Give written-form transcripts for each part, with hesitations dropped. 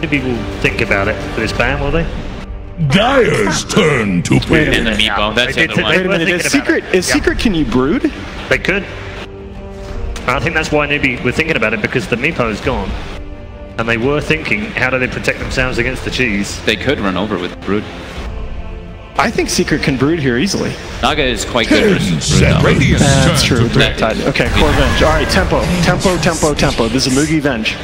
Maybe we'll think about it for this ban, will they? Dyer's turn to pick. And the meatball, that's the other one. Wait a minute, is Secret, can you brood? They could. I think that's why Newbee were thinking about it, because the Meepo is gone. And they were thinking, how do they protect themselves against the cheese? They could run over with brood. I think Secret can brood here easily. Naga is quite good versus brood, though. That's true. Okay, core Venge. All right, tempo. This is a Mugi Venge.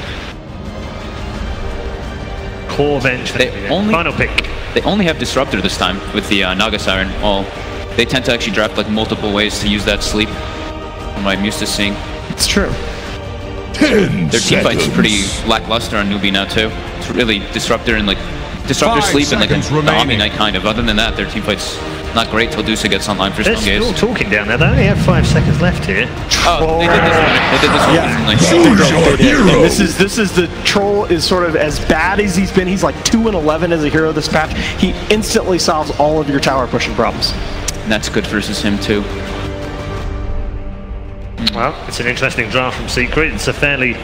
Core Venge. Final pick. They only have Disruptor this time with the Naga Siren. Well, they tend to actually draft like multiple ways to use that sleep, from what I'm used to seeing. It's true. Their team fight's pretty lackluster on Newbee now too. It's really Disruptor and like Disruptor sleep and like the Omni Knight kind of. Other than that, their team fight's not great till Dusa gets online for some games. They're still talking down there. They only have 5 seconds left here. Oh, they did this one. Yeah. This is the troll is sort of as bad as he's been. He's like 2-11 as a hero this patch. He instantly solves all of your tower pushing problems. And that's good versus him too. Well, it's an interesting draft from Secret. It's a fairly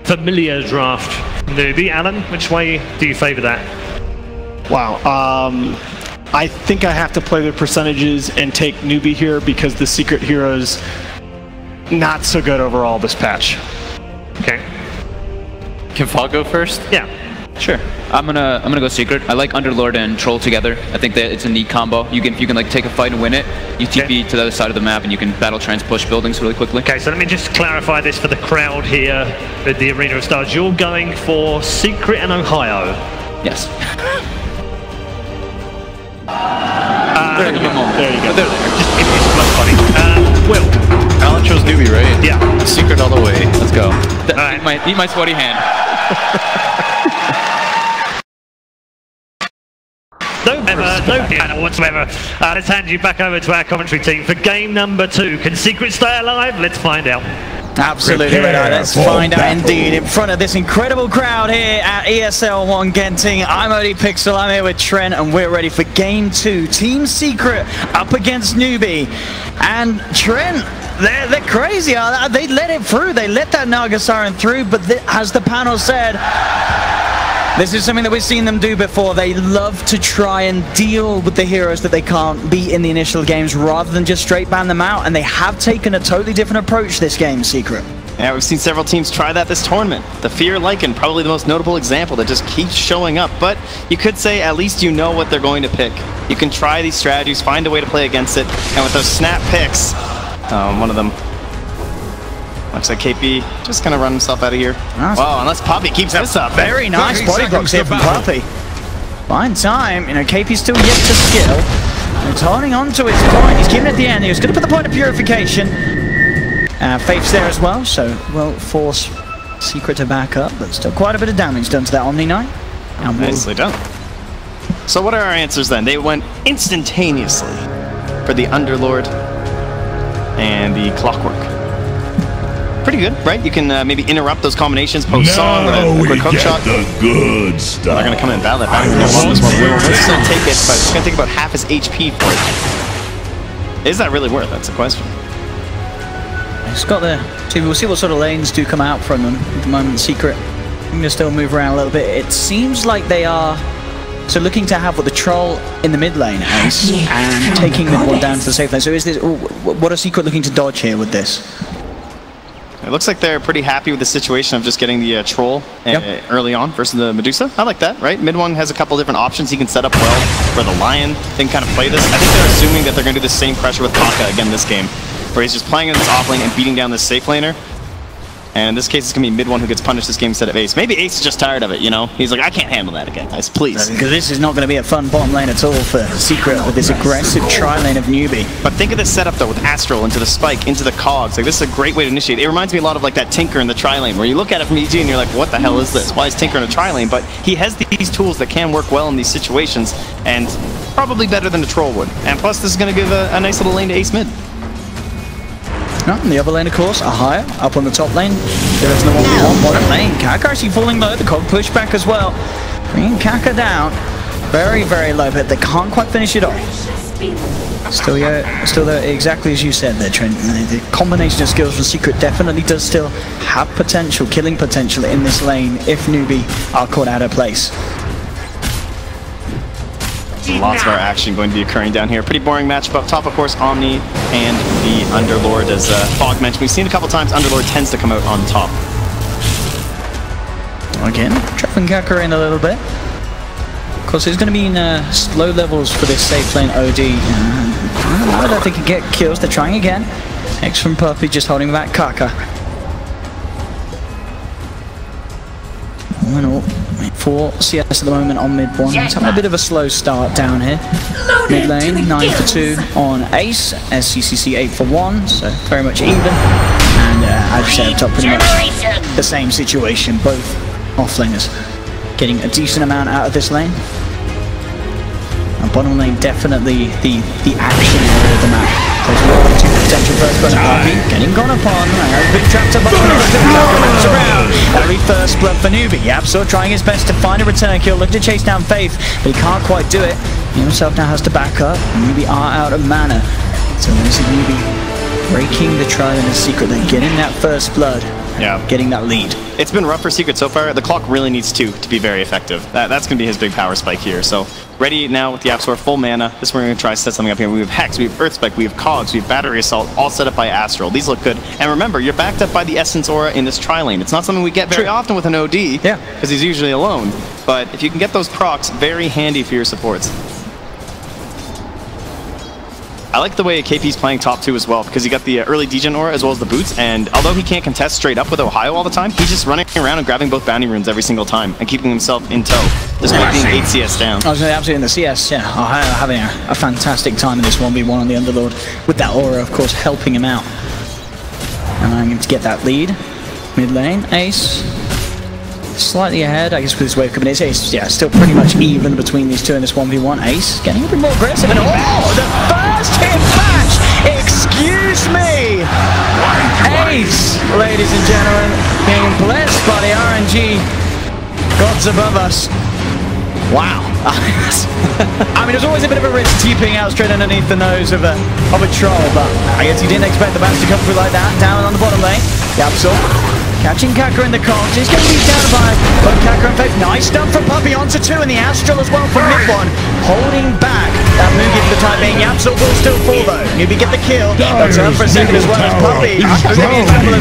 familiar draft from Newbee. Alan, which way do you favour that? Wow. I think I have to play the percentages and take Newbee here because the Secret hero's not so good overall this patch. Okay. Can Fall go first? Yeah. Sure. I'm gonna go Secret. I like Underlord and Troll together. I think that it's a neat combo. You can like take a fight and win it. You TP to the other side of the map and you can battle trans push buildings really quickly. Okay, so let me just clarify this for the crowd here at the Arena of Stars. You're going for Secret and Ohio. Yes. There you go. Just give me some love, buddy. Will. Alan chose Newbee, right? Yeah. Secret all the way. Let's go. Right. Eat my sweaty hand. No piano whatsoever. Let's hand you back over to our commentary team for game number 2. Can Secret stay alive? Let's find out. Absolutely right. Let's find out indeed in front of this incredible crowd here at ESL 1 Genting. I'm ODPixel, I'm here with Trent, and we're ready for game 2. Team Secret up against Newbee. And Trent, they're crazy. They let it through. They let that Naga Siren through, but as the panel said, this is something that we've seen them do before. They love to try and deal with the heroes that they can't beat in the initial games rather than just straight ban them out, and they have taken a totally different approach this game, Secret. Yeah, we've seen several teams try that this tournament. The Fear Lycan, probably the most notable example that just keeps showing up, but you could say at least you know what they're going to pick. You can try these strategies, find a way to play against it, and with those snap picks, one of them looks like KP just gonna run himself out of here. Nice. Wow, unless Poppy keeps this up. Very nice body blocks here from Poppy. Fine time, KP's still yet to skill. He's holding on to his point. He's keeping it at the end. He was gonna put the point of purification. Faith's there as well, so will force Secret to back up, but still quite a bit of damage done to that Omni Knight. Nicely done. So what are our answers then? They went instantaneously for the Underlord and the Clockwork. Pretty good, right? You can maybe interrupt those combinations post-song with a quick hook shot. The good stuff. They're going to come in and battle it back. We'll still take it, but it's going to take about half his HP for it. Is that really worth it? That's the question. He's got the... So we'll see what sort of lanes do come out from them at the moment. Secret, I'm going to still move around a little bit. It seems like they are... So looking to have the Troll in the mid lane, Ace, and taking mid one down to the safe lane. So is this... What are Secret looking to dodge here with this? It looks like they're pretty happy with the situation of just getting the Troll early on versus the Medusa. I like that, right? Mid one has a couple different options he can set up well where the Lion can kind of play this. I think they're assuming that they're going to do the same pressure with Kaka again this game, where he's just playing in this off lane and beating down this safe laner. And in this case, it's going to be mid one who gets punished this game instead of Ace. Maybe Ace is just tired of it, you know? He's like, I can't handle that again, guys, please. Because this is not going to be a fun bottom lane at all for Secret with this aggressive tri-lane of Newbee. But think of this setup, though, with Astral into the Spike, into the Cogs. Like, this is a great way to initiate. It reminds me a lot of, like, that Tinker in the tri-lane, where you look at it from EG and you're like, what the hell is this? Why is Tinker in a tri-lane? But he has these tools that can work well in these situations, and probably better than the Troll would. And plus, this is going to give a nice little lane to Ace mid. No, in the other lane, of course, Ahaya up on the top lane. There is the 1v1 bottom lane. Kaka actually falling low, the Cog pushback as well. Bringing Kaka down very, very low, but they can't quite finish it off. Still there, exactly as you said there, Trent. The combination of skills from Secret definitely does still have potential, killing potential in this lane if Newbee are caught out of place. Lots of our action going to be occurring down here. Pretty boring matchup up top, of course, Omni and the Underlord. As Fog mentioned, we've seen a couple times Underlord tends to come out on top. Again, trapping Kaka in a little bit. Of course, he's going to be in low levels for this safe lane OD. I don't think he can get kills. They're trying again. X from Puppy just holding back Kaka. 4 CS at the moment on mid one. He's having a bit of a slow start down here. Mid lane, 9 for 2 on Ace. SCCC 8 for 1, so very much even. And as you said, up top pretty much the same situation. Both offlaners getting a decent amount out of this lane. And bottom lane definitely the action area of the map. There's a lot of potential first blood getting gone upon. Big trapped up around. Very first blood for Newbee. Yapsor trying his best to find a return kill, looking to chase down Faith, but he can't quite do it. He himself now has to back up. Newbee are out of mana. So there's Newbee breaking the trial in the Secret, then getting that first blood. Yeah, getting that lead. It's been rough for Secret so far. The clock really needs 2 to be very effective. That's going to be his big power spike here. So ready now with the Absol, full mana. This is where we're going to try to set something up here. We have Hex, we have Earth Spike, we have Cogs, we have Battery Assault, all set up by Astral. These look good. And remember, you're backed up by the Essence Aura in this tri-lane. It's not something we get very often with an OD, because he's usually alone. But if you can get those procs, very handy for your supports. I like the way KP's playing top 2 as well, because he got the early degen aura as well as the boots, and although he can't contest straight up with Ohio all the time, he's just running around and grabbing both bounty runes every single time and keeping himself in tow, despite being 8 CS down. I was absolutely in the CS, yeah. Ohio having a fantastic time in this 1v1 on the Underlord, with that aura, of course, helping him out. Allowing him to get that lead. Mid lane, Ace. Slightly ahead, I guess, with his wave coming in. Ace, yeah, still pretty much even between these two in this 1v1. Ace getting a bit more aggressive, and oh, the first hit match! Excuse me! Ace, ladies and gentlemen, being blessed by the RNG gods above us. Wow. I mean, there's always a bit of a risk teeping out straight underneath the nose of a troll, but I guess he didn't expect the bounce to come through like that. Down on the bottom lane. Yapsor catching Kaka in the cogs. He's going to be down by Kaka and Faith. Nice stuff from Puppy onto 2, and the Astral as well from mid one. Holding back that Mugi for the time being. Yapsor will still fall though. Newbee get the kill. That's up for a second as well as Puppy. As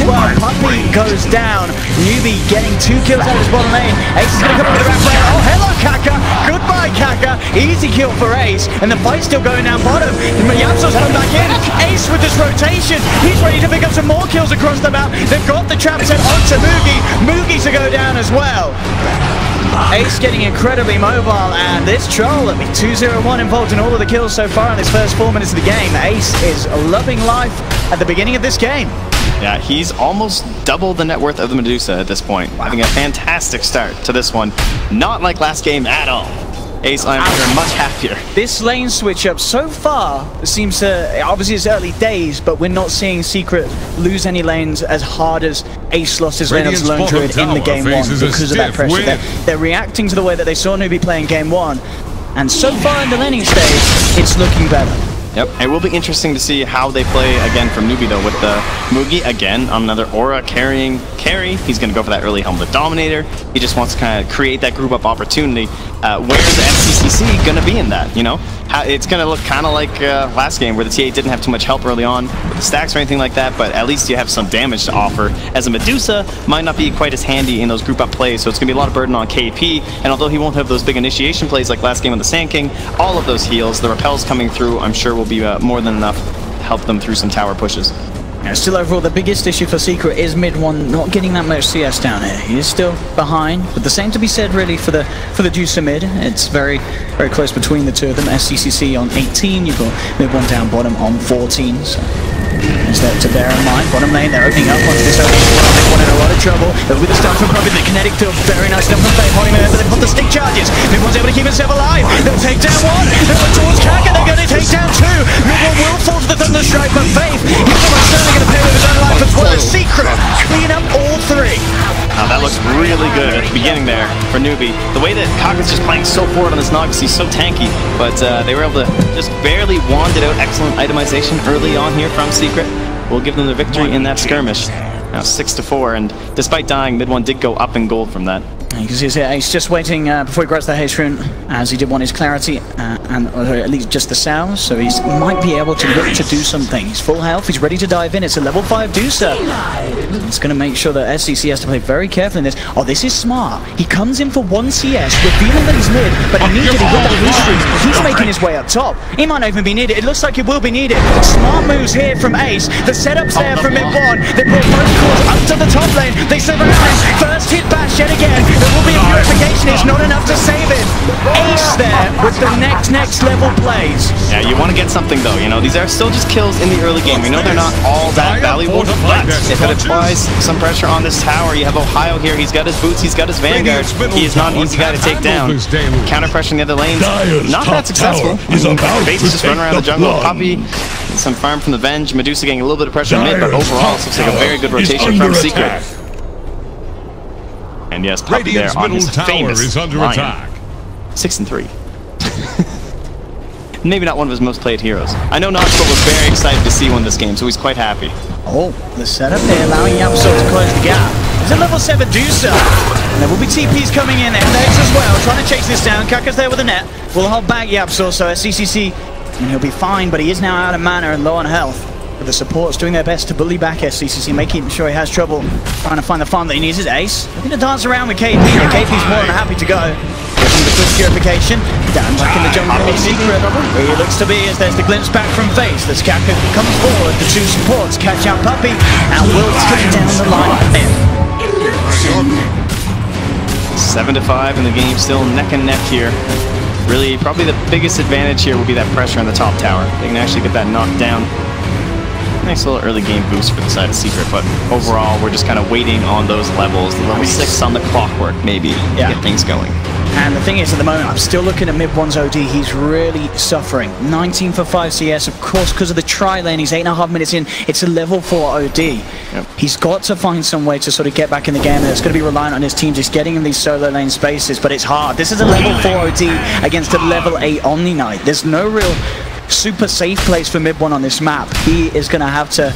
well. Puppy goes down. Newbee getting 2 kills out of his bottom lane. Ace is going to come up with the wrap play. Oh, hello Kaka. Goodbye Kaka. Easy kill for Ace. And the fight's still going down bottom. Yapsor's coming back in. Ace with this rotation. He's ready to pick up some more kills across the map. They've got the trap set onto Mugi. Mugi to go down as well. Ace getting incredibly mobile, and this troll at 2-0-1 involved in all of the kills so far in this first 4 minutes of the game. Ace is loving life at the beginning of this game. Yeah, he's almost double the net worth of the Medusa at this point. Wow. Having a fantastic start to this one. Not like last game at all. Ace, I'm much happier. This lane switch up so far seems to, obviously it's early days, but we're not seeing Secret lose any lanes as hard as Ace lost his lane as Lone Druid in the game 1 because of that pressure. They're reacting to the way that they saw Newbee playing game 1, and so far in the laning stage, it's looking better. Yep, it will be interesting to see how they play again from Newbee though, with the Mugi again on another aura carry. He's going to go for that early Helmet Dominator. He just wants to kind of create that group up opportunity. Where's the FCCC going to be in that, you know? It's going to look kind of like last game where the TA didn't have too much help early on with the stacks or anything like that, but at least you have some damage to offer. As a Medusa, might not be quite as handy in those group up plays, so it's going to be a lot of burden on KP, and although he won't have those big initiation plays like last game with the Sand King, all of those heals, the repels coming through, I'm sure will be more than enough to help them through some tower pushes. Yeah, still overall, the biggest issue for Secret is mid one not getting that much CS down here. He is still behind, but the same to be said really for the juicer mid. It's very close between the two of them. SCCC on 18, you've got mid one down bottom on 14. So there's that to bear in mind. Bottom lane, they're opening up onto this opening. Mid one in a lot of trouble. With the stuff from Puppy, the kinetic to very nice stuff from Faith, holding him, but they put the stick charges. Mid one's able to keep himself alive. They'll take down 1. They'll look towards Kaka. They're going to take down 2. Mid one will fall to the Thunder Strike, but Faith, he's almost certainly going to pay with his own life as well as Secret clean up all 3. Now that looked really good at the beginning there for Newbee. The way that Kaka's just playing so forward on this Naugus, he's so tanky, but they were able to just barely wand it out. Excellent itemization early on here from Secret. We'll give them the victory in that skirmish. Now 6-4, and despite dying, mid one did go up in gold from that. You can see Ace just waiting before he grabs the haste rune, as he did want his clarity, and or at least just the sounds, so he might be able to look to do something. He's full health, he's ready to dive in. It's a level 5 Deucer. It's going to make sure that SCC has to play very carefully in this. Oh, this is smart. He comes in for 1 CS, revealing that he's mid, but immediately with that haste rune, he's making his way up top. He might not even be needed. It looks like it will be needed. Smart moves here from Ace. The setup's there from mid one. They brought both cores up to the top lane. They surround him. First hit bash yet again. There will be a purification. It's not enough to save him. Ace there with the next level plays. Yeah, you want to get something though. You know, these are still just kills in the early game. We know they're not all that valuable, but if it applies some pressure on this tower, you have Ohio here. He's got his boots. He's got his Vanguard. He is not an easy guy to take down. Counter pressuring the other lanes. Not that successful. Base just run around the jungle. Puppey, some farm from the Venge. Medusa getting a little bit of pressure mid, but overall, it looks like a very good rotation from Secret. And yes, Puppey there on his famous Lion. 6-3. Maybe not one of his most played heroes. I know Knoxville was very excited to see win this game, so he's quite happy. Oh, the setup there, allowing Yapso to close the gap. There's a level 7 Deucer. And there will be TPs coming in, and X as well, trying to chase this down. Kaka's there with a net. We'll hold back Yapso, so SCCC, and he'll be fine, but he is now out of mana and low on health. But the support's doing their best to bully back SCCC, making sure he has trouble trying to find the farm that he needs. His Ace looking to dance around with KP, and KP's more than happy to go. Giving the quick purification, down back in the jungle of Secret. Where he looks to be as there's the glimpse back from Face. The Skaka comes forward, the two supports catch out Puppey, and will take down the line. 7-5 in the game, still neck and neck here. Really, probably the biggest advantage here will be that pressure on the top tower. They can actually get that knocked down. Nice little early game boost for the side of Secret, but overall we're just kind of waiting on those levels. The level 6 on the clockwork maybe to get things going. And the thing is, at the moment, I'm still looking at mid one's OD. He's really suffering. 19 for 5 CS, of course, because of the tri-lane. He's 8.5 minutes in. It's a level 4 OD. Yep. He's got to find some way to sort of get back in the game, and it's going to be reliant on his team just getting in these solo lane spaces, but it's hard. This is a level 4 OD against a level 8 Omni Knight. There's no real super safe place for mid one on this map. He is going to have to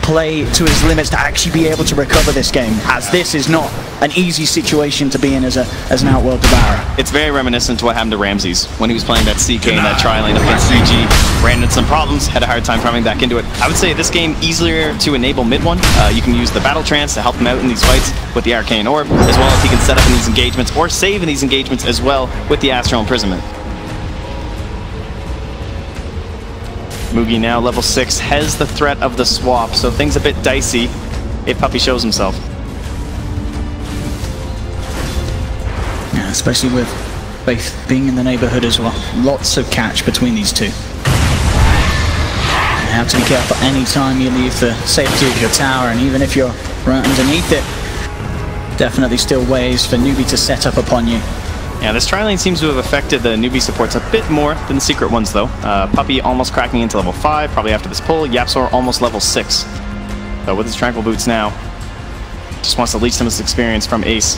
play to his limits to actually be able to recover this game, as this is not an easy situation to be in as an Outworld devourer. It's very reminiscent to what happened to Ramses when he was playing that CK in that tri-lane up against CG. Ran into some problems, had a hard time coming back into it. I would say this game easier to enable mid one. You can use the Battle Trance to help him out in these fights with the Arcane Orb, as well as he can set up in these engagements or save in these engagements as well with the Astral Imprisonment. Mugi now level 6 has the threat of the swap, so things a bit dicey if Puppey shows himself. Yeah, especially with Faith being in the neighborhood as well. Lots of catch between these two. You have to be careful any time you leave the safety of your tower, and even if you're right underneath it, definitely still ways for Newbee to set up upon you. Yeah, this tri-lane seems to have affected the Newbee supports a bit more than the Secret ones, though. Puppey almost cracking into level 5, probably after this pull. Yapsor almost level 6. But with his Tranquil Boots now, just wants to leech some of his experience from Ace.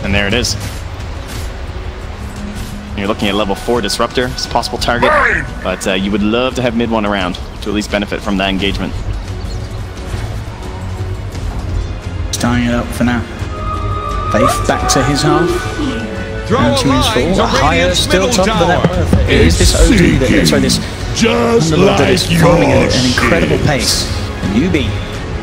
And there it is. You're looking at level 4 Disruptor as a possible target, but you would love to have mid one around to at least benefit from that engagement. Tying it up for now. Faith back to his half. And she moves forward. Higher still top of that. It is this OD that, sorry, this Underlord that is farming at an incredible pace. Newbee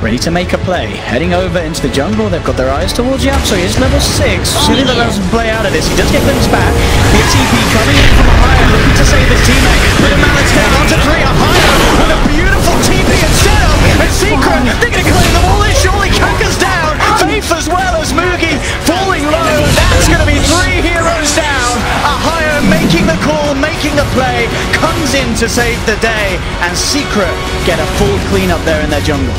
ready to make a play. Heading over into the jungle. They've got their eyes towards Yap, so he is level 6. Surely they'll have some play out of this. He does get glimpsed back. The TP coming in from Ohio, looking to save his teammate. But a Mallet's head onto 3. Ohio with a beautiful TP and setup. And Secret, they're going to claim them all in. Surely Kaka's down. Faith as well as Mugi falling low. That's going to be 3 heroes down. Ohio making the call, making the play, comes in to save the day, and Secret get a full cleanup there in their jungle.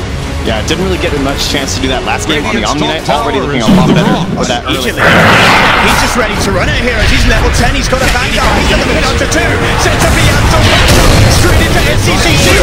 Yeah, didn't really get much chance to do that last game on the Omni Knight. Already looking a lot better with that early. He's just ready to run it here. He's level 10. He's got a Vanguard. He's got the pin onto 2. Sets up the Yanto. Straight into SCCC.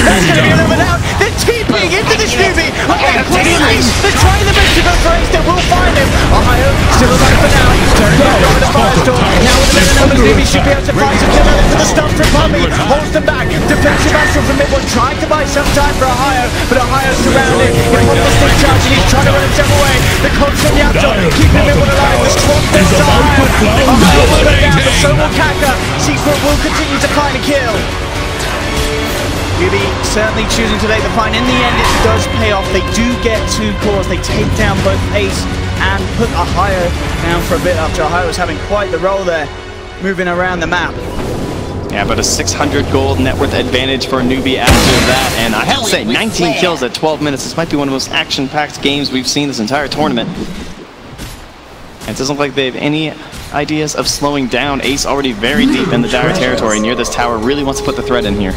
That's going to be a little bit out. The TP Moving into this Newbee. Look at that clean Ace. They're trying the best to go for Ace. They will find him. Ohio still alive for now. Turning back over the Firestorm. Now with the better numbers, Newbee should be able to find some kill for the stuff from Puppy. Holds them back. Defensive action from mid one. Trying to buy some time for Ohio, but Ohio's surrounded. He's on the stick charge and he's trying to run himself away. The constant Yapto keeping mid one alive. The strong force to Ohio. Ohio will go down, but so will Kaka. Secret will continue to find a kill. Newbee certainly choosing to take the fight. In the end, it does pay off. They do get 2 cores. They take down both Ace and put Ohio down for a bit after Ohio was having quite the role there, moving around the map. Yeah, but a 600 gold net worth advantage for Newbee after that. And I have to say, 19 kills at 12 minutes. This might be one of the most action-packed games we've seen this entire tournament. And it doesn't look like they have any ideas of slowing down. Ace already very deep in the dire territory near this tower. Really wants to put the threat in here.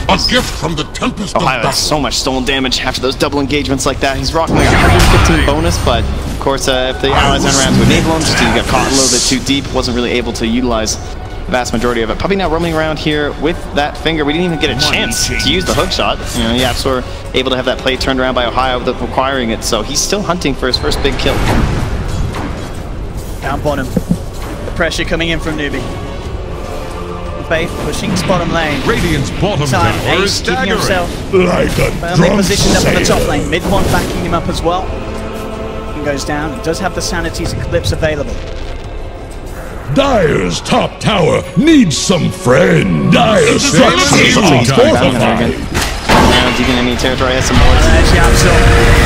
A gift from the Tempest of Ohio has so much stolen damage after those double engagements like that. He's rocking like 115 bonus, but of course, if the allies aren't around to enable him, just he got caught a little bit too deep, wasn't really able to utilize the vast majority of it. Puppy now roaming around here with that finger. We didn't even get a chance to use the hook shot. You know, yeah, so we're able to have that play turned around by Ohio without requiring it, so he's still hunting for his first big kill. Down on him. The pressure coming in from Newbee. Faith pushing his bottom lane. Radiant's bottom Time tower Ace is keeping himself like a firmly drunk positioned up on the top sailor. lane. Mid one backing him up as well. He goes down. He does have the Sanity's Eclipse available. Dire's top tower needs some friend. Dire's structures are fortified. Deep in enemy territory, has some more. There's Yapso.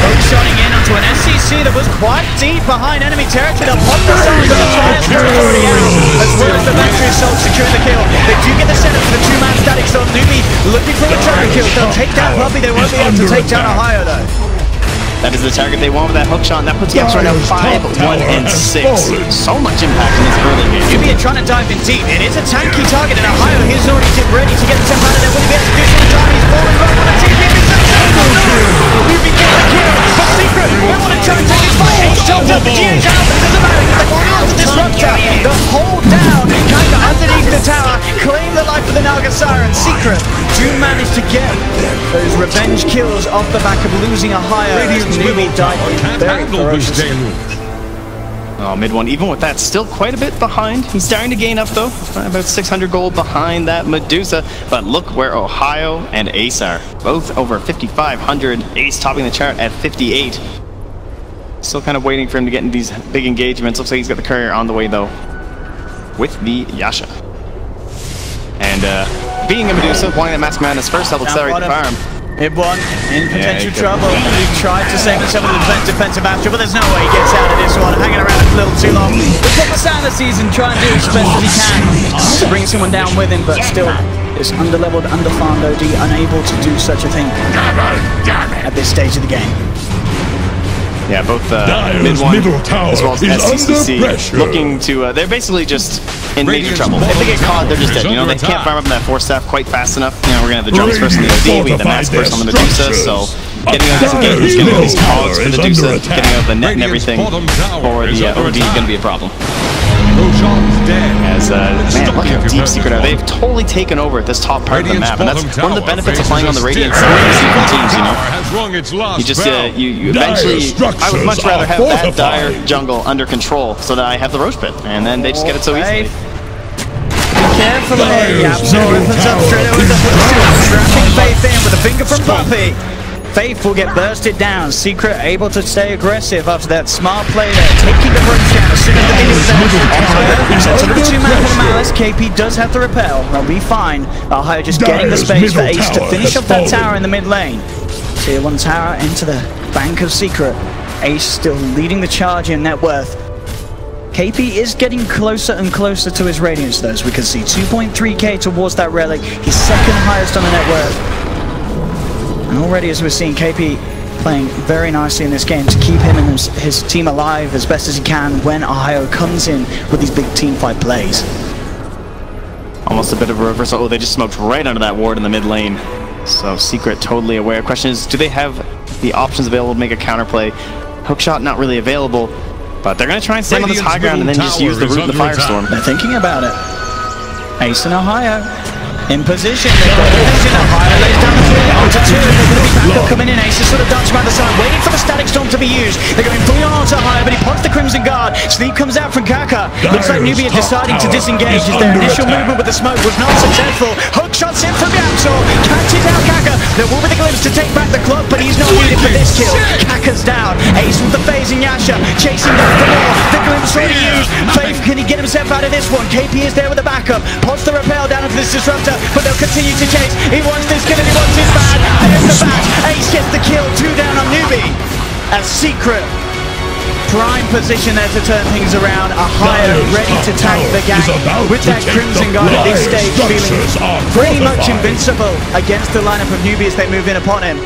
Both shotting in onto an SCC that was quite deep behind enemy territory. They'll pop the side of the Giants already out, as well as the Battery Assault securing the kill. They do get the setup for the 2-man static zone. Newbee looking for a tracker kill. They'll take down Puppy. They won't be able to take down Ohio though. That is the target they want with that hook shot, and that puts Yaps right now 5, 1, and 6. So much impact in this early game. Newbee are trying to dive in deep. It is a tanky target, and Ohio is already ready to get the temp out of there. Will he be able to do some time? He's falling right on a TP. Newbee gets the kill, but Secret, they want to try and take this fight. Ace chopped up the GH out, but there's a barrier. They want out the disruptor. The hold down, kind of underneath the tower, claim the life of the Naga Siren. Secret do manage to get those revenge kills off the back of losing Ohio. Newbee died very ferociously. Oh, mid one, even with that, still quite a bit behind. He's starting to gain up though, about 600 gold behind that Medusa. But look where Ohio and Ace are, both over 5,500. Ace topping the chart at 58. Still kind of waiting for him to get in these big engagements. Looks like he's got the courier on the way though, with the Yasha. And being a Medusa, wanting that Mask Madness first, help accelerate the farm. Mid one in potential trouble. He tried to save himself with the defensive after, but there's no way he gets out of this one. Hanging around a little too long. The proper Santa season, try and do as best as he can to bring someone down with him, but still, this underleveled, underfarmed OD unable to do such a thing at this stage of the game. Yeah, both mid one as well as SCC looking to, they're basically just in major trouble. If they get caught, they're just dead. You know, they can't farm up in that 4-staff quite fast enough. You know, we're going to have the drums first on the OD, we have the Mask first on the Medusa, so getting out of these engagements, getting out of these cogs for the Medusa, getting out of the net and everything for the OD is going to be a problem. As, man, look how deep Secret are. They've totally taken over this top part of the map, and that's one of the benefits of playing on the Radiant side of the Secret teams, you know? You just, you eventually, I would much rather have that dire jungle under control so that I have the Roche Pit, and then they just get it so easily. Careful here, Yapso opens up straight away with the hook, trapping Faith in with a finger from Puppy. Faith will get bursted down. Secret able to stay aggressive after that smart play there, taking the roach down as soon as the minions there. Sets up the 2-man for the Malice. KP does have to repel. They'll be fine. Ohio just getting the space for Ace to finish up that tower in the mid lane. Tier 1 tower into the bank of Secret. Ace still leading the charge in net worth. KP is getting closer and closer to his Radiance though, as we can see 2.3k towards that relic. He's second highest on the net worth. And already, as we're seeing, KP playing very nicely in this game to keep him and his team alive as best as he can when Ohio comes in with these big team fight plays. Almost a bit of a reversal. Oh, they just smoked right under that ward in the mid lane. So Secret totally aware. Question is, do they have the options available to make a counterplay? Hookshot not really available, but they're going to try and stand on this high ground and then just use the root of the Firestorm. They're thinking about it. Ace and Ohio in position. They've got the position up higher, lays down the three, onto two. They're going to be back up coming in. Ace is sort of dancing around the side, waiting for the static storm to be used. They're going fully on to higher, but he pops the Crimson Guard. Sleep comes out from Kaka. Looks like Newbee are deciding to disengage as their initial movement with the smoke was not successful. Hook shots in from Yapsor, catches out Kaka. There will be the glimpse to take back the clock, but he's not needed for this kill. Kaka's down. Ace with the phasing Yasha, chasing down for more. The glimpse already used. Faith, can he get himself out of this one? KP is there with the backup. Pots the rappel down into this disruptor, but they'll continue to chase. He wants this kill and he wants his bad. There's the bash. Ace gets the kill. 2 down on Newbee. A secret prime position there to turn things around. A higher ready to tank the gang with that Crimson Guard at this stage feeling pretty much invincible against the lineup of Newbee as they move in upon him.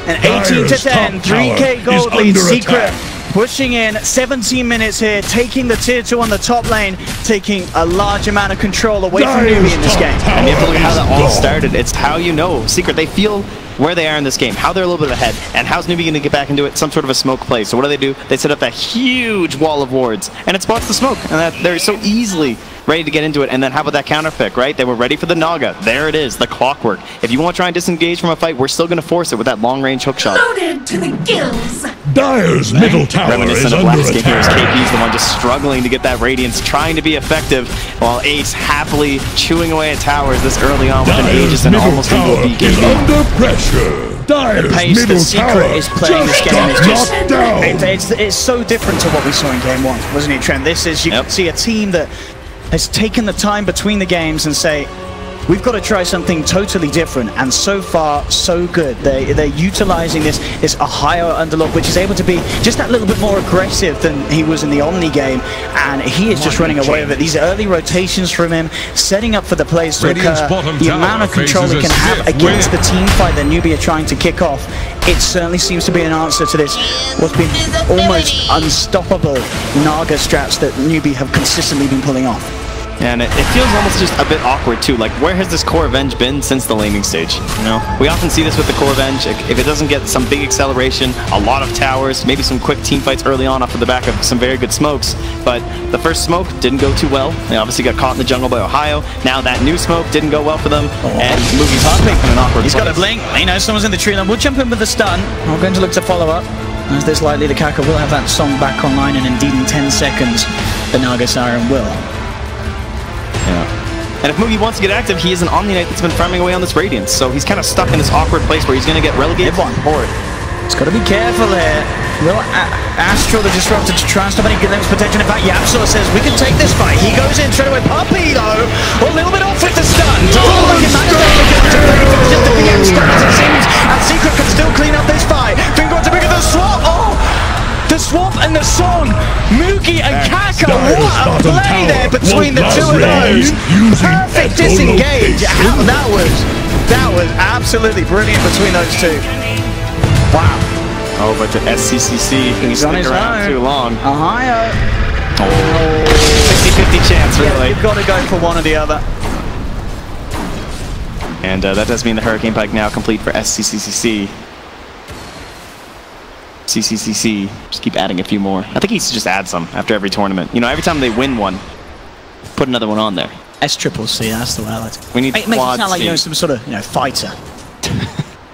An 18-10, 3k gold lead. Secret pushing in 17 minutes here, taking the tier 2 on the top lane, taking a large amount of control away from Newbee in this game. And you have to look at how that all started. It's how you know Secret, they feel where they are in this game, how they're a little bit ahead, and how's Newbee going to get back into it? Some sort of a smoke play. So what do? They set up that huge wall of wards, and it spots the smoke, and they're so easily ready to get into it. And then how about that counter pick, right? They were ready for the Naga. There it is, the clockwork. If you want to try and disengage from a fight, we're still going to force it with that long-range hook shot. Loaded to the gills. Dire's middle tower Reminiscent is of under last game here, attack. KP's the one just struggling to get that Radiance, trying to be effective, while Ace happily chewing away at towers this early on with an Aegis and almost into a BKB. Under pressure. The pace that Secret is playing this game is just it's so different to what we saw in game 1, wasn't it, Trent? This is, you can see a team that has taken the time between the games and say, we've got to try something totally different, and so far, so good. They're utilizing this a higher underlock, which is able to be just that little bit more aggressive than he was in the Omni game, and he is just running away with it. These early rotations from him, setting up for the plays to occur, the amount of control he can have against the team fight that Newbee are trying to kick off, it certainly seems to be an answer to this, what's been almost unstoppable Naga strats that Newbee have consistently been pulling off. And it feels almost just a bit awkward too. Like, where has this core Revenge been since the laning stage? You know, we often see this with the core Revenge. If it doesn't get some big acceleration, a lot of towers, maybe some quick team fights early on off of the back of some very good smokes. But the first smoke didn't go too well. They obviously got caught in the jungle by Ohio. Now that new smoke didn't go well for them. And Moogie's hopping in an awkward He's place. got a blink. He knows someone's in the tree line. We'll jump in with the stun. We're going to look to follow up. As this likely, the Kaka will have that song back online, and indeed in 10 seconds, the Naga Siren will. Yeah. And if Moogie wants to get active, he is an Omni Knight that's been farming away on this Radiance. So he's kind of stuck in this awkward place where he's going to get relegated on board. He's got to be careful here. Will Astral the Disruptor to try and stop any glimpse potential. In fact, Yapsor says we can take this fight. He goes in straight away. Puppy though, a little bit off with the stun. Just the PM stun as it seems. And Secret can still clean up this fight. Finger on to bigger the swap. Oh! The swap and the song, Moogie and Kaka, what a play there between the two of those. Perfect disengage. That was absolutely brilliant between those two. Wow. Oh, but the SCCC He's on his around own. too long. Ohio. 50-50 chance, really. Yeah, you've got to go for one or the other. And that does mean the Hurricane Pike now complete for SCCC. CCCC, just keep adding a few more. I think he should just add some after every tournament. You know, every time they win one, put another one on there. SCCC, that's the way I like it. We need It makes it sound like, you know, some sort of, fighter.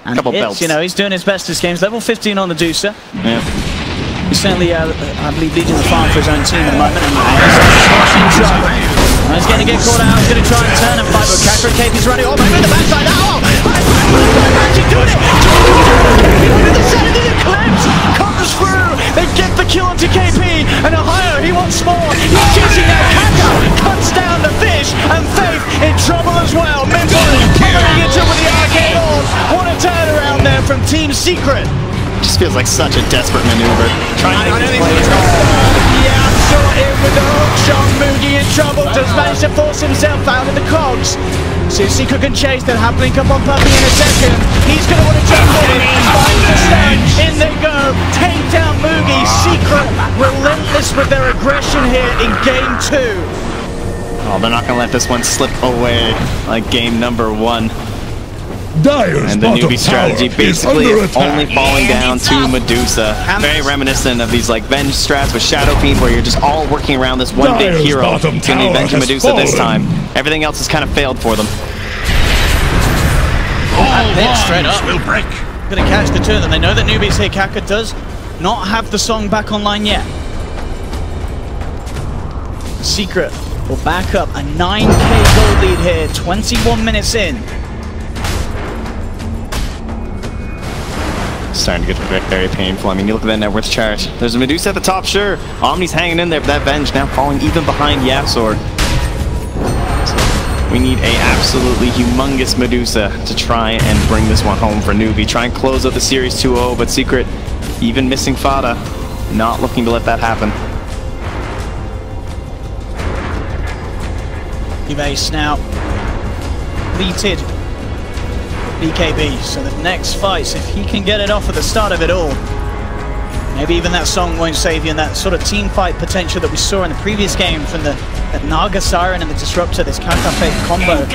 And couple belts. You know, he's doing his best this game. He's level 15 on the Medusa. Yeah. He's certainly, I believe, leading the farm for his own team at the moment. And he's going to get caught out. He's going to try and turn and fight, but Kaka and KP's running. Oh, maybe the backside. Oh! Actually doing it! The center of the eclipse comes through. They get the kill onto KP. And Ohio, he wants more. He's chasing that. Kaka cuts down the fish. And Faith in trouble as well. Mentally pulling into with the arcade on. What a turnaround there from Team Secret. Just feels like such a desperate maneuver. Trying to make this play. Yeah, saw it with the hook shot. Moogie in trouble. Does manage to force himself out of the cogs. So Secret can chase. They'll happily come on Puppy in a second. He's going to want to jump in. Finds the stand. In they go. Take down Moogie. Secret relentless with their aggression here in game 2. Oh, they're not going to let this one slip away like game number 1. Dire's and the Newbee strategy basically only falling down to Medusa. Very reminiscent of these like Venge strats with Shadow Fiend, where you're just all working around this one big hero. It's going to be Venge and Medusa this time. Everything else has kind of failed for them. that pit straight up. Will break. Gonna catch the two of them. They know that Newbee's here. Kaka does not have the song back online yet. Secret will back up a 9k gold lead here, 21 minutes in. Starting to get very painful. I mean, you look at that net worth chart. There's a Medusa at the top, sure. Omni's hanging in there, but that Venge now falling even behind Yapsor. So we need a absolutely humongous Medusa to try and bring this one home for Newbee. Try and close out the series 2-0, but Secret, even missing Fada, not looking to let that happen. Base now completed BKB, so the next fight, if he can get it off at the start of it all, maybe even that song won't save you, and that sort of team fight potential that we saw in the previous game from the Naga Siren and the Disruptor, this Kaka combo,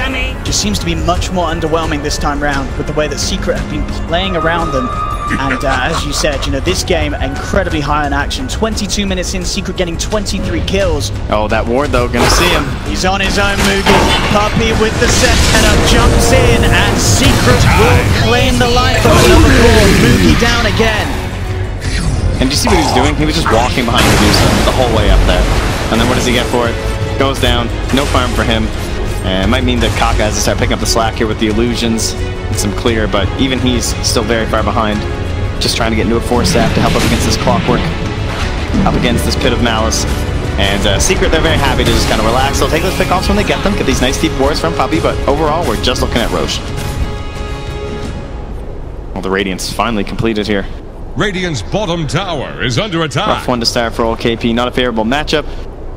just seems to be much more underwhelming this time round with the way that Secret have been playing around them. And as you said, you know, this game incredibly high in action. 22 minutes in, Secret getting 23 kills. Oh, that ward though, gonna see him. He's on his own, Mugi. Puppy with the set setup jumps in, and Secret will claim the life of another core. Mugi down again. And do you see what he was doing? He was just walking behind Medusa the whole way up there. And then what does he get for it? Goes down, no farm for him. And it might mean that Kaka has to start picking up the slack here with the illusions and some clear, but even he's still very far behind. Just trying to get into a 4-staff to help up against this Clockwork, up against this Pit of Malice. And Secret, they're very happy to just kind of relax. They'll take those pickoffs when they get them, get these nice deep wards from Puppy, but overall, we're just looking at Roche. Well, the Radiant's finally completed here. Radiant's bottom tower is under attack. Rough one to start for old KP, not a favorable matchup.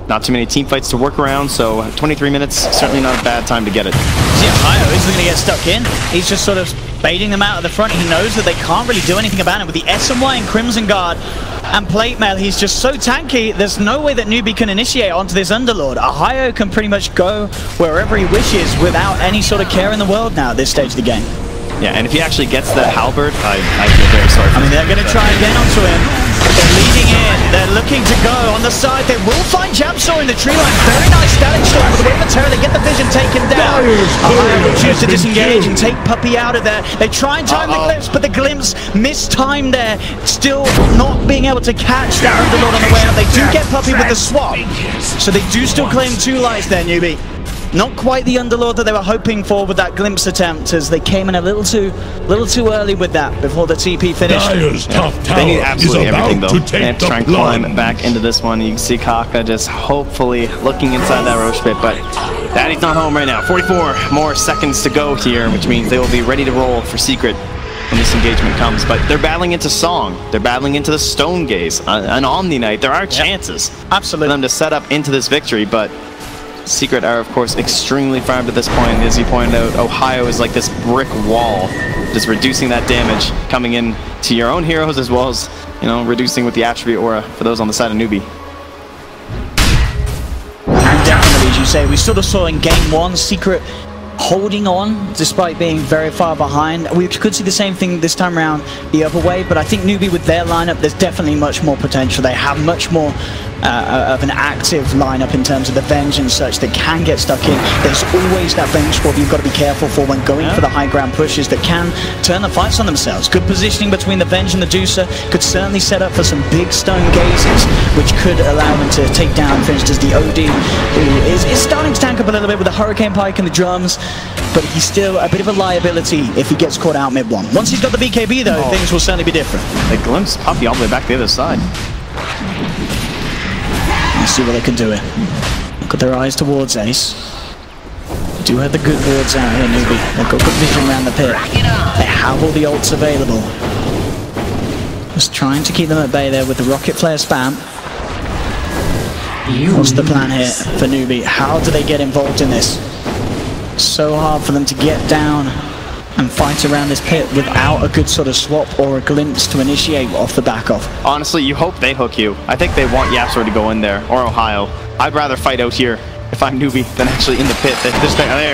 Not too many team fights to work around, so 23 minutes, certainly not a bad time to get it. See, Ohio is going to get stuck in. He's just sort of baiting them out of the front. He knows that they can't really do anything about it. With the SMY and Crimson Guard and Plate Mail, he's just so tanky, there's no way that Newbee can initiate onto this Underlord. Ohio can pretty much go wherever he wishes without any sort of care in the world now at this stage of the game. Yeah, and if he actually gets the halberd, I feel very sorry for him. I mean, they're going to try again onto him. They're leading in. They're looking to go on the side. They will find Japsaw in the tree line. Very nice static shot with the Wave of Terror. They get the vision taken down. Ohio will choose to disengage and take Puppy out of there. They try and time the glimpse, but the glimpse mistimed there. Still not being able to catch that Underlord on the way out. They do get Puppy with the swap, so they do still claim 2 lives there, Newbee. Not quite the Underlord that they were hoping for with that glimpse attempt, as they came in a little too early with that before the TP finished. They need absolutely everything though. They have to try and climb back into this one. You can see Kaka just hopefully looking inside that Roche pit, but Daddy's not home right now. 44 more seconds to go here, which means they will be ready to roll for Secret when this engagement comes. But they're battling into Song. They're battling into the Stone Gaze, an Omni Knight. There are chances absolutely for them to set up into this victory, but Secret are, of course, extremely farmed at this point. As you pointed out, Ohio is like this brick wall, just reducing that damage, coming in to your own heroes as well as, you know, reducing with the attribute aura for those on the side of Newbee. And definitely, as you say, we sort of saw in game 1, Secret holding on despite being very far behind. We could see the same thing this time around the other way, but I think Newbee with their lineup, there's definitely much more potential. They have much more of an active lineup in terms of the Venge and such that can get stuck in. There's always that Venge swap you've got to be careful for when going for the high ground pushes that can turn the fights on themselves. Good positioning between the Venge and the Deucer could certainly set up for some big stone gazes, which could allow them to take down, for instance, the OD, who is starting to tank up a little bit with the Hurricane Pike and the drums, but he's still a bit of a liability if he gets caught out mid-1. Once he's got the BKB though, things will certainly be different. They glimpse Puppy all the way back to the other side. Let's see what they can do here. Look at their eyes towards Ace. They do have the good wards out here, Newbee. They've got good vision around the pit. They have all the ults available. Just trying to keep them at bay there with the Rocket Flare spam. What's the plan here for Newbee? How do they get involved in this? So hard for them to get down and fight around this pit without a good sort of swap or a glimpse to initiate off the back of. Honestly, you hope they hook you. I think they want Yapsor to go in there, or Ohio. I'd rather fight out here if I'm Newbee than actually in the pit. There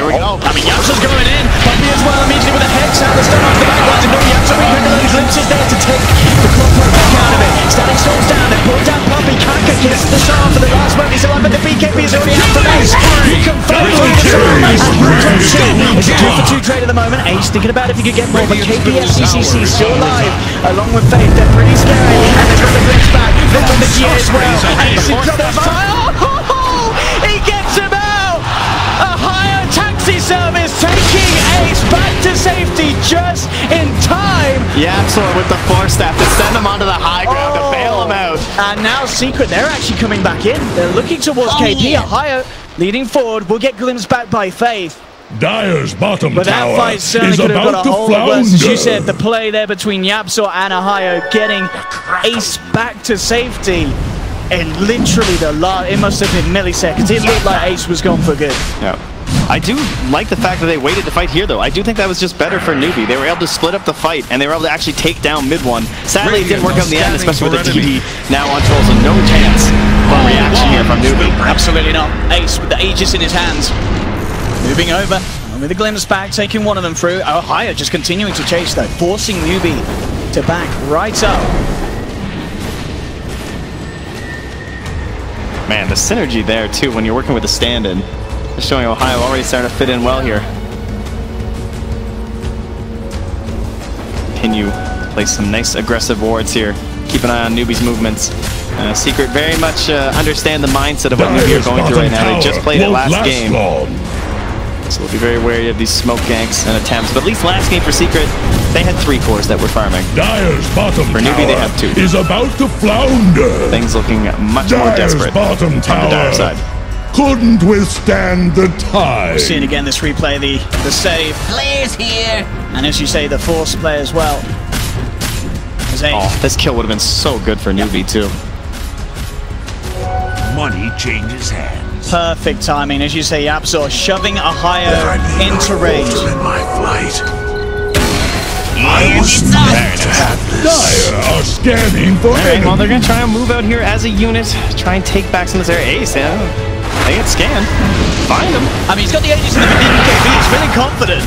we go. I mean, Yapsor's going in. Puppy as well, immediately with a head sound. The stun off the back lines. And no, Yapsor being quick along. Glimpses there to take the Clockwork back out of it. Static storms down. They pull down Puppy. Kaka gets the shot for the last moment. He's alive, but the BKB is already out for Ace. He confirms the storm. And Root on Chill. It's a 2-for-2 trade. at the moment. Ace thinking about if he could get more, but KPFCCC still alive, along with Faith. They're pretty scary, and they've got the glimpse back. They've got the G as well. Ace is on the fire. He gets him out! A higher taxi service taking Ace back to safety just in time. Yeah, so with the force staff to send him onto the high ground to bail him out. And now Secret, they're actually coming back in. They're looking towards KP. A higher leading forward. Will get glimpsed back by Faith. Dire's bottom But that tower fight certainly is could have got about a to hold of us. As you flounder. said, the play there between Yapzor and Ohio getting Ace back to safety. And literally it must have been milliseconds. It looked like Ace was gone for good. Yeah. I do like the fact that they waited to fight here, though. I do think that was just better for Newbee. They were able to split up the fight, and they were able to actually take down mid one. Sadly, it didn't work out in the end, especially with the DD now on troll, so no chance for a reaction here from Newbee. Absolutely not. Ace with the Aegis in his hands. Moving over, and with the glimpse back, taking one of them through. Ohio just continuing to chase, though, forcing Newbee to back right up. Man, the synergy there, too, when you're working with a stand-in. Just showing Ohio already starting to fit in well here. Continue to place some nice aggressive wards here. Keep an eye on Newbee's movements. Secret very much understand the mindset of what Newbee are going through right now. They just played it last game. So we'll be very wary of these smoke ganks and attempts. But at least last game for Secret, they had 3 cores that were farming. Dire's bottom For Newbee, they have 2. is about to flounder. Things looking much more desperate bottom on the Dire side. Couldn't withstand the tide. Seeing again this replay, the save. Players here. And as you say, the force play as well. As Ace. Oh, this kill would have been so good for Newbee, too. Money changes hands. Perfect timing, as you say, Yapzor shoving Ohio into range. In my flight. Very nice. Dire are scanning for Alright, well, they're going to try and move out here as a unit, try and take back some of this area. Ace, yeah, they get scanned. Find him. I mean, he's got the Aegis in the beginning, KB, he's feeling confident.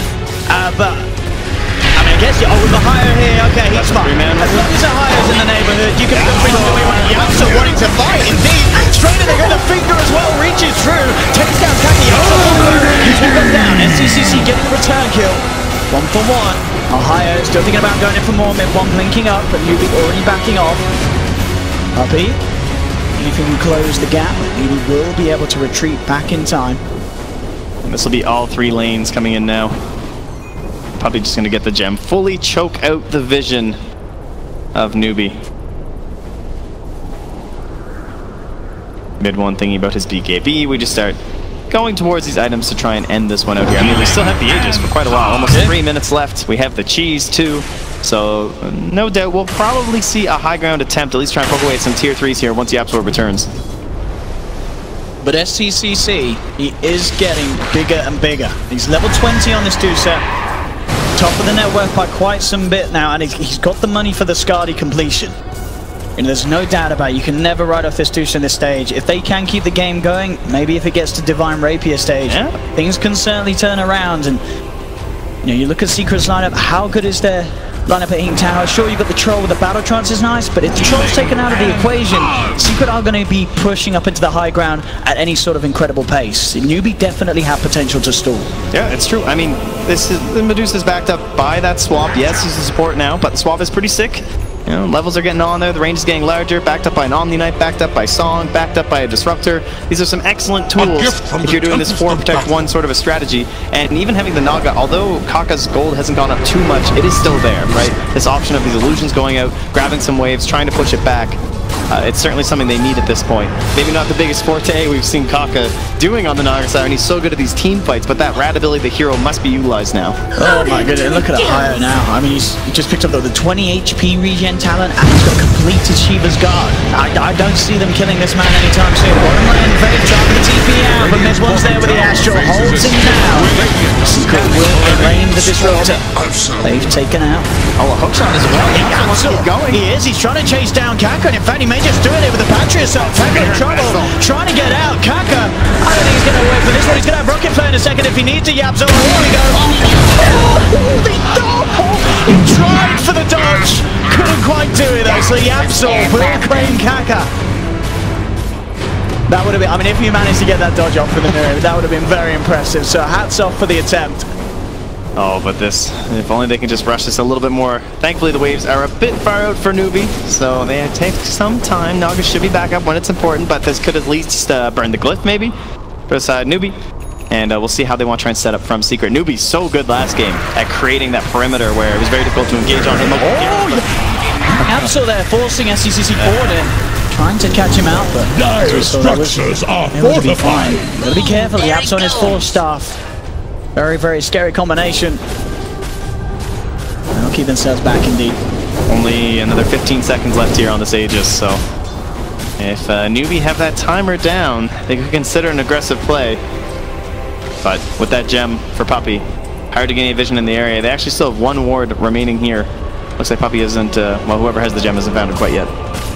But, I mean, I guess, with Ohio here, okay, he's fine. As long as Ohio's in the neighborhood, you can still bring the way one. Yapzor wanting to fight, indeed. Straight in, they got the finger as well, reaches through, takes down Kaki. He's one down. SCCC getting a return kill. 1 for 1. Ohio still thinking about going in for more, mid-1 blinking up, but Newbee already backing off. Puppy, if he can close the gap, Newbee will be able to retreat back in time. And this will be all 3 lanes coming in now. Probably just going to get the gem. Fully choke out the vision of Newbee. Mid-1 thinking about his BKB. We just start going towards these items to try and end this one out here. I mean, we still have the Aegis for quite a while. Almost 3 minutes left. We have the cheese, too. So, no doubt, we'll probably see a high ground attempt. At least try and poke away at some tier 3s here once the Yapzor returns. But SCCC, he is getting bigger and bigger. He's level 20 on this 2-set. Top of the network by quite some bit now, and he's got the money for the Skadi completion. And there's no doubt about it, you can never write off this Deuce in this stage. If they can keep the game going, maybe if it gets to Divine Rapier stage, things can certainly turn around. And you look at Secret's lineup, how good is their lineup at Heating Tower? Sure, you've got the Troll with the Battle Trance is nice, but if the Troll's taken out of the equation, Secret are going to be pushing up into the high ground at any sort of incredible pace. Newbee definitely have potential to stall. Yeah, it's true. I mean, the Medusa's backed up by that swap. Yes, he's a support now, but the swap is pretty sick. You know, levels are getting on there, the range is getting larger, backed up by an Omni Knight, backed up by Song, backed up by a Disruptor. These are some excellent tools if you're doing this 4 protect 1 sort of a strategy. And even having the Naga, although Kaka's gold hasn't gone up too much, it is still there, right? This option of these illusions going out, grabbing some waves, trying to push it back. It's certainly something they need at this point. Maybe not the biggest forte we've seen Kaka doing on the Naga side, and he's so good at these team fights, but that rat ability, the hero, must be utilized now. Oh my goodness, look at Ohio now. I mean, he just picked up the 20 HP regen talent, and he's got completed Shiva's Guard. I don't see them killing this man anytime soon. Bottom lane, Faith dropping the TP out, but Miz1's there with the Astral, holds him down. Secret will rain the Disruptor. They've taken out. Oh, a hookshot as well. He wants to keep going. He is, he's trying to chase down Kaka, and in fact, he may just do it with the Patria assault. Kaka in trouble, trying to get out. Kaka, I don't think he's going to wait for this one. He's going to have Rocket Flare in a second if he needs to. Yapzor, here we go. He tried for the dodge, couldn't quite do it though. So Yapzor will claim Kaka. That would have been, I mean, if you managed to get that dodge off for the mirror, that would have been very impressive. So hats off for the attempt. Oh, but this, if only they can just rush this a little bit more. Thankfully, the waves are a bit far out for Newbee, so they take some time. Naga should be back up when it's important, but this could at least burn the glyph, maybe, for Newbee. And we'll see how they want to try and set up from Secret. Newbee so good last game at creating that perimeter where it was very difficult to engage on him. Oh, yeah. Absol there, forcing SCCC forward and trying to catch him out, but Dire structures are fortified. Gotta be careful, the Absol on his Force Staff. Very, very scary combination. They'll keep themselves back indeed. Only another 15 seconds left here on this Aegis, so if Newbee have that timer down, they could consider an aggressive play. But with that gem for Puppey, hard to get any vision in the area. They actually still have one ward remaining here. Looks like Puppey isn't, well, whoever has the gem hasn't found it quite yet.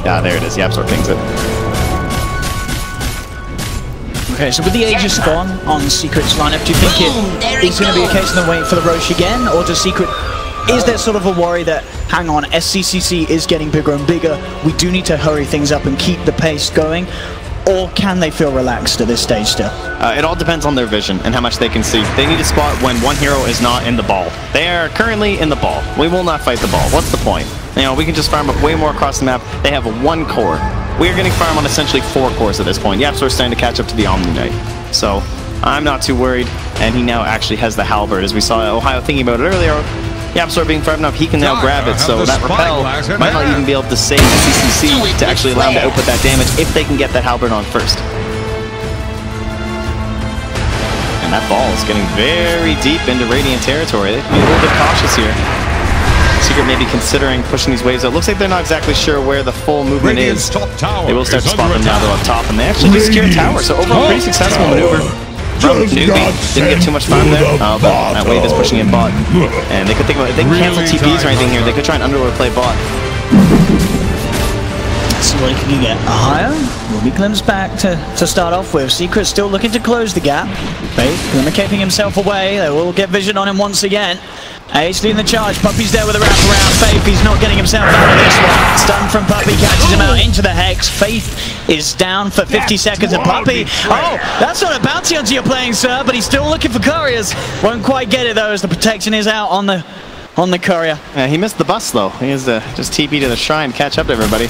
Yeah, there it is. Yapsor pings it. Okay, so with the Aegis gone on Secret's lineup, do you think it is going to be a case of them waiting for the Roche again? Or does Secret, is there sort of a worry that, hang on, SCCC is getting bigger and bigger, we do need to hurry things up and keep the pace going? Or can they feel relaxed at this stage still? It all depends on their vision and how much they can see. They need to spot when one hero is not in the ball. They are currently in the ball. We will not fight the ball. What's the point? You know, we can just farm up way more across the map. They have one core. We are getting farm on essentially 4 cores at this point. Yapsor's starting to catch up to the Omni Knight. So I'm not too worried, and he now actually has the Halberd. As we saw Ohio thinking about it earlier, Yapsor being farmed up, he can now grab it, so that Repel might not even be able to save the CCC to actually allow him to output that damage if they can get that Halberd on first. And that ball is getting very deep into Radiant territory. They have to be a little bit cautious here. Secret may be considering pushing these waves out. Looks like they're not exactly sure where the full movement is. They will start to spot them now, though, up top, and they actually do secure a tower, so overall pretty successful maneuver from Newbee. Didn't get too much farm there, but that wave is pushing in bot. And they could think about it. They can cancel TPs or anything here. They could try and underlord play bot. Let's see what he can get. Ohio will be glimpsed back to start off with. Secret still looking to close the gap. Faith keeping himself away. They will get vision on him once again. Ace leading the charge. Puppey's there with a wraparound. Faith, he's not getting himself out of this one. Stun from Puppey catches him out into the Hex. Faith is down for 50 seconds. And Puppey, oh, that's not a bounty onto your playing, sir, but he's still looking for couriers. Won't quite get it though, as the protection is out on the courier. Yeah, he missed the bus though. He has to just TP to the shrine, catch up to everybody.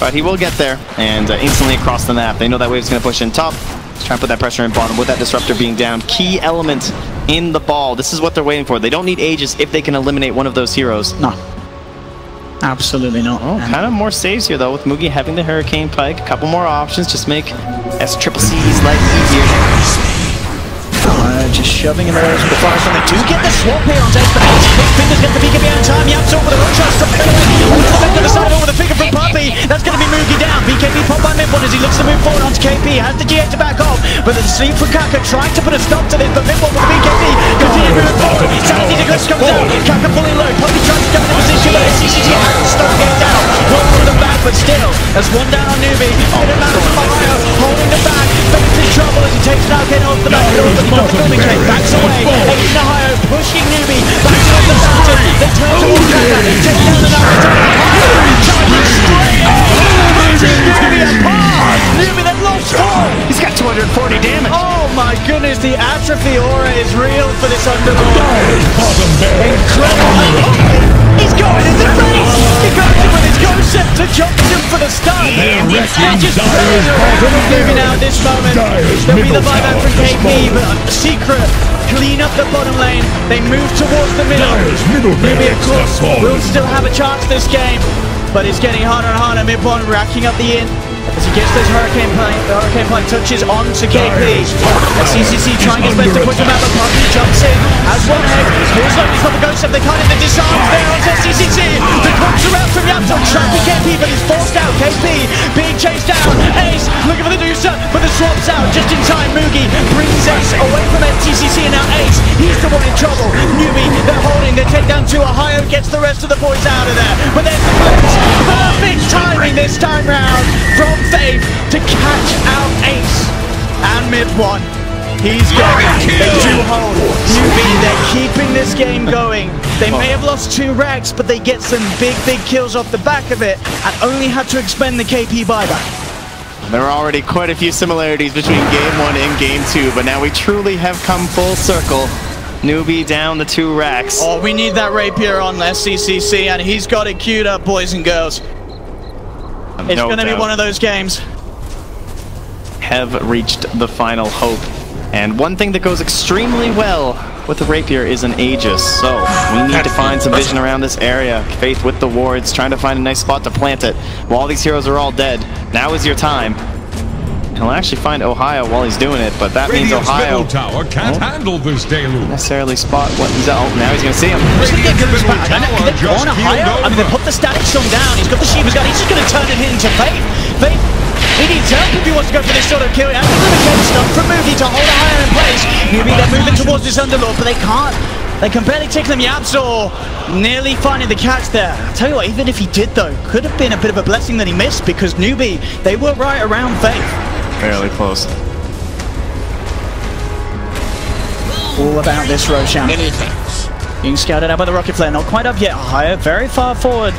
But he will get there, and instantly across the map. They know that wave's going to push in top. Let's try and put that pressure in bottom with that disruptor being down. Key element in the ball. This is what they're waiting for. They don't need Aegis if they can eliminate one of those heroes. No. Absolutely not. Oh, kind of more saves here though, with Mugi having the Hurricane Pike. A couple more options, just make SCCC's life easier. Just shoving him away from the forest, and they do get the swap here on Ace, but Ace Fingers get the beacon behind time. Yapsor with a rock shot, straight away. To the side over the figure from Puppey. That's going to be Mugi down. BKB popped by mid-one as he looks to move forward onto KP. Has the GA to back off, but the sleep from Kaka trying to put a stop to this, but mid-one with the BKB continue moving forward. Sanity to Gliss comes down. Kaka fully low. Puppey tries to go into position, but SCCC has to stop getting down. One over the back, but still, there's one down on Newbee. Hidden man from Ohio, holding the back. Faith in trouble as he takes an arcane off the back door, but he's not the building cake. Backs away. Ace in Ohio pushing Newbee back towards the fountain. They turn towards Kaka. Take down the number. Charging straight Newbee apart. Newbee, they've lost 4. He's got 240 damage. Oh my goodness, the atrophy aura is real for this underlord. Incredible. He's going in the face. He goes in with his ghost scepter, jumps in for the stun. It's just Newbee now at this moment. There'll be the buyback from KP, but Secret clean up the bottom lane. They move towards the middle. Newbee, of course, will still have a chance this game, but it's getting harder and harder. Mid-one racking up the in as he gets those Hurricane Plank touches onto KP. SCCC trying his best to push him out, but Puppey jumps in, has one egg, feels like he's got the ghost up, they can't hit the disarms there on SCCC. The comes around from Yapsor, trapping KP, but he's forced out. KP being chased down. Ace looking for the Medusa, but the swap's out just in time. Mugi brings Ace away from SCCC, and now Ace, he's the one in trouble. Newbee, they're holding, they take down 2. Ohio gets the rest of the boys out of there, but there's the blitz. Perfect timing this time round from Faith to catch out Ace. And mid-one, he's going. They do hold. Newbee, they're keeping this game going. They may have lost 2 racks, but they get some big kills off the back of it, and only had to expend the KP buyback. There are already quite a few similarities between Game 1 and Game 2, but now we truly have come full circle. Newbee down the 2 racks. Oh, we need that rapier on SCCC, and he's got it queued up, boys and girls. It's going to be one of those games. Have reached the final hope. And one thing that goes extremely well with the rapier is an Aegis. So we need to find some vision around this area. Faith with the wards, trying to find a nice spot to plant it. While these heroes are all dead, now is your time. He'll actually find Ohio while he's doing it, but that means Ohio tower can't handle this deluge. Necessarily spot what he's out. Now he's gonna see him. He's gonna get Goose back. On Ohio, I mean, they put the static song down. He's got the Shiva's gun. He's just gonna turn it into Faith. Faith, he needs help if he wants to go for this sort of kill. And he's gonna get stuff from Newbee to hold Ohio in place. Newbee, they're moving towards this Underlord, but they can't. They can barely take them. Yapzor nearly finding the catch there. I'll tell you what, even if he did though, could have been a bit of a blessing that he missed, because Newbee, they were right around Faith. Fairly close. All about this Roshan. Being scouted out by the rocket flare, not quite up yet. Ohio very far forward.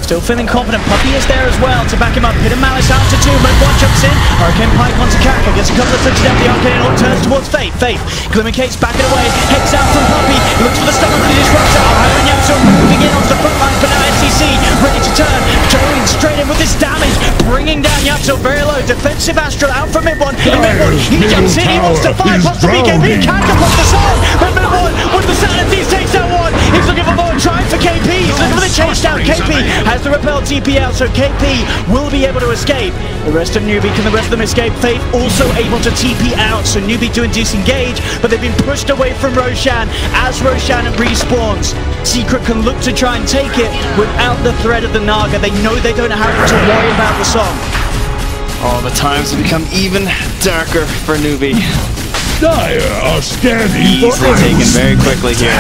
Still feeling confident. Puppy is there as well to back him up. Hidden Malice out to 2. Red1 jumps in. Hurricane Pike onto Kaka. Gets a couple of touches down the arcade and turns towards Faith. Faith. Glimmercate's backing away. Heads out from Puppy. Looks for the stomach, but it disrupts out. Ohio and Yapzor moving in onto the front line for now. SCC ready to turn. Going straight in with this damage. Bringing down Yapzor very low. Defensive Astral out from Mid1. And Mid1, he jumps in. He wants to fight. Pops the BKB. Kaka pops the sword. But Mid1 with the sanities takes that one. He's looking for more. Trying for KP. He's looking for the chase down. KP has the repel TP out, so KP will be able to escape. The rest of Newbee, can the rest of them escape? Faith also able to TP out, so Newbee doing disengage, but they've been pushed away from Roshan as Roshan respawns. Secret can look to try and take it without the threat of the Naga. They know they don't have to worry about the song. Oh, the times have become even darker for Newbee. Dire are scanning Easily taken very quickly here.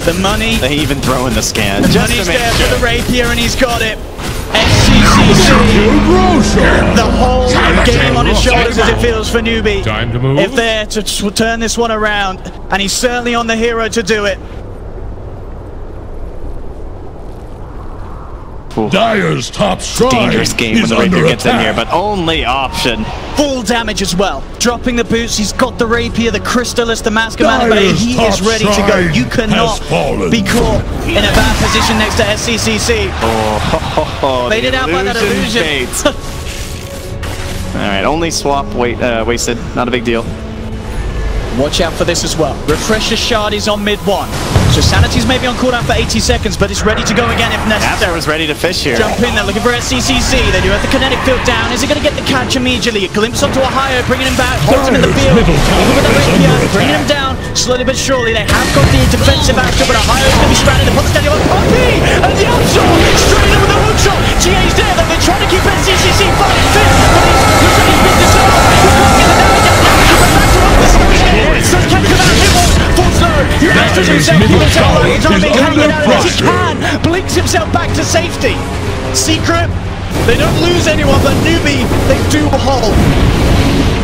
The money. They even throw in the scan. The money's there for the rapier, and he's got it. SCCC, the whole game on his shoulders as it feels for Newbee. Time to move. If they're to turn this one around, and he's certainly on the hero to do it. Dire's top side. Dangerous game when the rapier gets in here, but only option. Full damage as well. Dropping the boots, he's got the rapier, the Crystallis, the Mask of Mana, but he is ready to go. You cannot be caught in a bad position next to SCCC. Faded out by that illusion. Alright, only swap wasted. Not a big deal. Watch out for this as well. Refresher Shard is on Mid1. So Sanity's maybe on cooldown for 80 seconds, but it's ready to go again if necessary. Yapzor was ready to fish here. Jump in, they're looking for SCCC. They do have the kinetic field down. Is he going to get the catch immediately? A glimpse onto Ohio, bringing him back, holds him in the field. Even with the rapier, bringing him down. Slowly but surely, they have got the defensive action, but Ohio's going to be stranded. They put the standing on Puppy! And the upshot! Straight in with the hookshot! GA's there, they've been trying to keep SCCC fighting fit, but he's looks like he's been disarmed. He can't get the damage out now. He's back to run this one. So catch him out, Hibble! Full slow! He masters himself, keep himself alive. He's on the can get out of this. He can! Blinks himself back to safety. Secret, they don't lose anyone, but Newbee, they do hold.